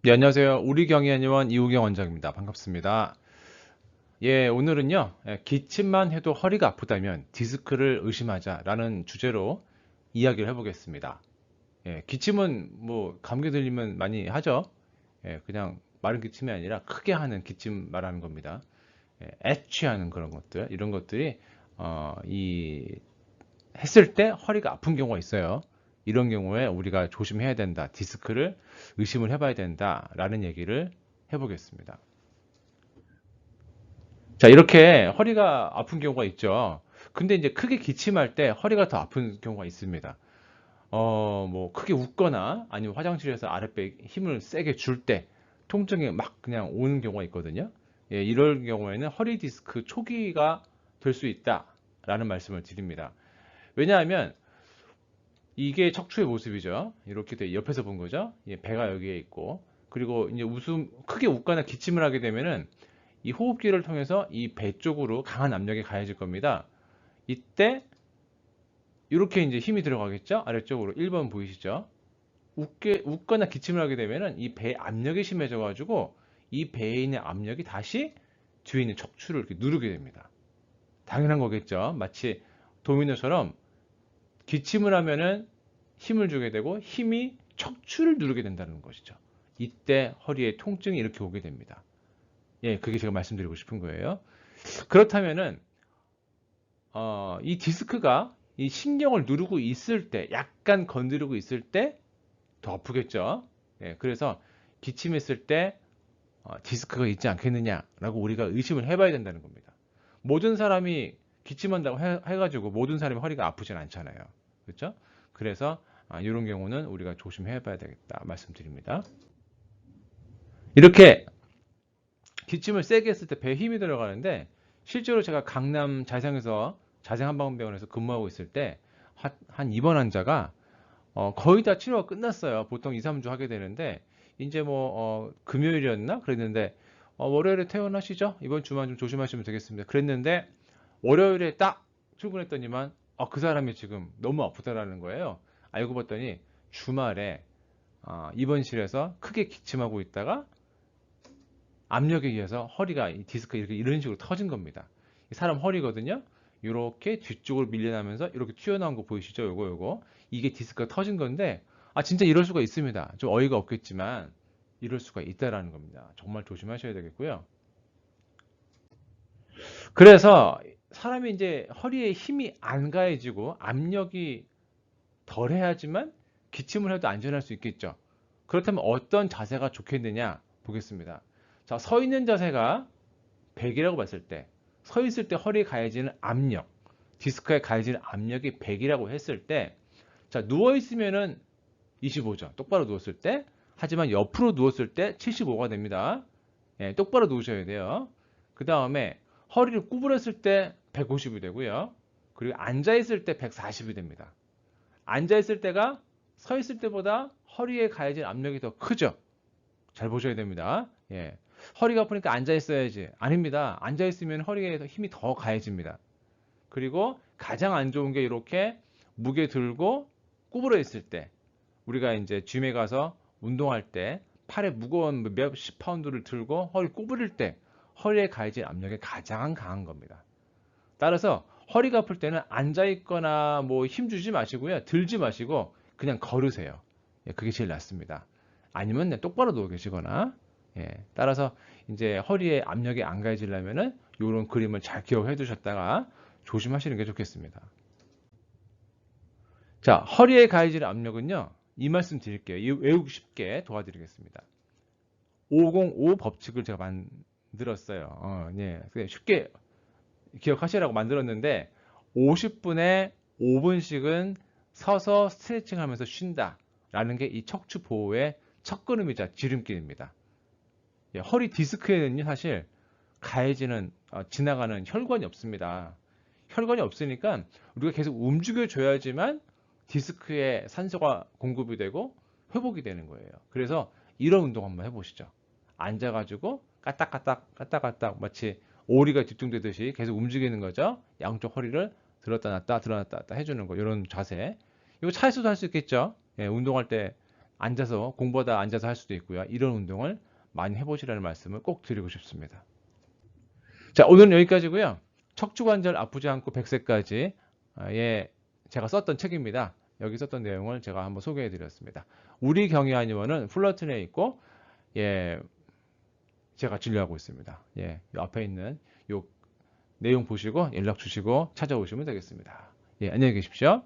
네, 안녕하세요. 우리 경희한의원 이우경 원장입니다. 반갑습니다. 예, 오늘은요, 기침만 해도 허리가 아프다면 디스크를 의심하자라는 주제로 이야기를 해보겠습니다. 예, 기침은 뭐 감기 들리면 많이 하죠. 예, 그냥 마른 기침이 아니라 크게 하는 기침 말하는 겁니다. 예, 애취하는 그런 것들, 이런 것들이 했을 때 허리가 아픈 경우가 있어요. 이런 경우에 우리가 조심해야 된다. 디스크를 의심을 해봐야 된다라는 얘기를 해보겠습니다. 자, 이렇게 허리가 아픈 경우가 있죠. 근데 이제 크게 기침할 때 허리가 더 아픈 경우가 있습니다. 뭐 크게 웃거나 아니면 화장실에서 아랫배에 힘을 세게 줄 때 통증이 막 그냥 오는 경우가 있거든요. 예, 이럴 경우에는 허리 디스크 초기가 될 수 있다라는 말씀을 드립니다. 왜냐하면 이게 척추의 모습이죠. 이렇게 돼 옆에서 본 거죠. 예, 배가 여기에 있고 그리고 이제 크게 웃거나 기침을 하게 되면은 이 호흡기를 통해서 이 배 쪽으로 강한 압력이 가해질 겁니다. 이때 이렇게 이제 힘이 들어가겠죠. 아래쪽으로 1번 보이시죠? 웃거나 기침을 하게 되면은 이 배 압력이 심해져 가지고 이 배에 있는 압력이 다시 뒤에 있는 척추를 이렇게 누르게 됩니다. 당연한 거겠죠. 마치 도미노처럼 기침을 하면은 힘을 주게 되고 힘이 척추를 누르게 된다는 것이죠. 이때 허리에 통증이 이렇게 오게 됩니다. 예, 그게 제가 말씀드리고 싶은 거예요. 그렇다면은 이 디스크가 이 신경을 누르고 있을 때, 약간 건드리고 있을 때 더 아프겠죠. 예, 그래서 기침했을 때 디스크가 있지 않겠느냐라고 우리가 의심을 해봐야 된다는 겁니다. 모든 사람이 기침한다고 해가지고 모든 사람이 허리가 아프진 않잖아요. 그렇죠? 그래서 이런 경우는 우리가 조심해봐야 되겠다 말씀드립니다. 이렇게 기침을 세게 했을 때 배에 힘이 들어가는데 실제로 제가 강남 자생한방병원에서 근무하고 있을 때 한 입원 환자가 거의 다 치료가 끝났어요. 보통 2, 3주 하게 되는데 이제 뭐 금요일이었나 그랬는데 월요일에 퇴원하시죠? 이번 주만 좀 조심하시면 되겠습니다. 그랬는데 월요일에 딱 출근했더니만 그 사람이 지금 너무 아프다라는 거예요. 알고 봤더니 주말에 입원실에서 크게 기침하고 있다가 압력에 의해서 허리가 이 디스크 이런 식으로 터진 겁니다. 사람 허리거든요. 이렇게 뒤쪽으로 밀려나면서 이렇게 튀어나온 거 보이시죠? 요거 이게 디스크가 터진 건데 진짜 이럴 수가 있습니다. 좀 어이가 없겠지만 이럴 수가 있다라는 겁니다. 정말 조심하셔야 되겠고요. 그래서 사람이 이제 허리에 힘이 안 가해지고 압력이 덜해야지만 기침을 해도 안전할 수 있겠죠. 그렇다면 어떤 자세가 좋겠느냐 보겠습니다. 자, 서 있는 자세가 100이라고 봤을 때, 서 있을 때 허리에 가해지는 압력, 디스크에 가해지는 압력이 100이라고 했을 때, 자, 누워 있으면은 25죠. 똑바로 누웠을 때. 하지만 옆으로 누웠을 때 75가 됩니다. 예, 똑바로 누우셔야 돼요. 그 다음에 허리를 구부렸을 때 150이 되고요. 그리고 앉아 있을 때 140이 됩니다. 앉아 있을 때가 서 있을 때보다 허리에 가해진 압력이 더 크죠. 잘 보셔야 됩니다. 예. 허리가 아프니까 앉아 있어야지. 아닙니다. 앉아 있으면 허리에 힘이 더 가해집니다. 그리고 가장 안 좋은 게 이렇게 무게 들고 구부러 있을 때 우리가 이제 짐에 가서 운동할 때 팔에 무거운 몇십 파운드를 들고 허리 구부릴 때 허리에 가해질 압력이 가장 강한 겁니다. 따라서 허리가 아플 때는 앉아 있거나 뭐 힘 주지 마시고요. 들지 마시고 그냥 걸으세요. 예, 그게 제일 낫습니다. 아니면 똑바로 누워 계시거나 따라서 이제 허리에 압력이 안 가해지려면은 이런 그림을 잘 기억해 두셨다가 조심하시는 게 좋겠습니다. 자, 허리에 가해질 압력은요. 이 말씀 드릴게요. 외우기 쉽게 도와드리겠습니다. 505 법칙을 제가 만들었어요. 예. 쉽게 기억하시라고 만들었는데 50분에 5분씩은 서서 스트레칭 하면서 쉰다 라는 게 이 척추 보호의 첫걸음이자 지름길입니다. 예, 허리 디스크에는요 사실 가해지는 지나가는 혈관이 없습니다. 혈관이 없으니까 우리가 계속 움직여 줘야지만 디스크에 산소가 공급이 되고 회복이 되는 거예요. 그래서 이런 운동 한번 해보시죠. 앉아가지고 까딱까딱 마치 오리가 집중되듯이 계속 움직이는 거죠. 양쪽 허리를 들었다 놨다 해주는 거 이런 자세. 이거 차에서도 할 수 있겠죠. 예, 운동할 때 앉아서 공부하다 앉아서 할 수도 있고요. 이런 운동을 많이 해보시라는 말씀을 꼭 드리고 싶습니다. 자, 오늘은 여기까지고요. 척추관절 아프지 않고 100세까지 예, 제가 썼던 책입니다. 여기 썼던 내용을 제가 한번 소개해 드렸습니다. 우리 경희한의원은 플러튼에 있고 예, 제가 진료하고 있습니다. 예, 요 앞에 있는 요 내용 보시고 연락 주시고 찾아오시면 되겠습니다. 예, 안녕히 계십시오.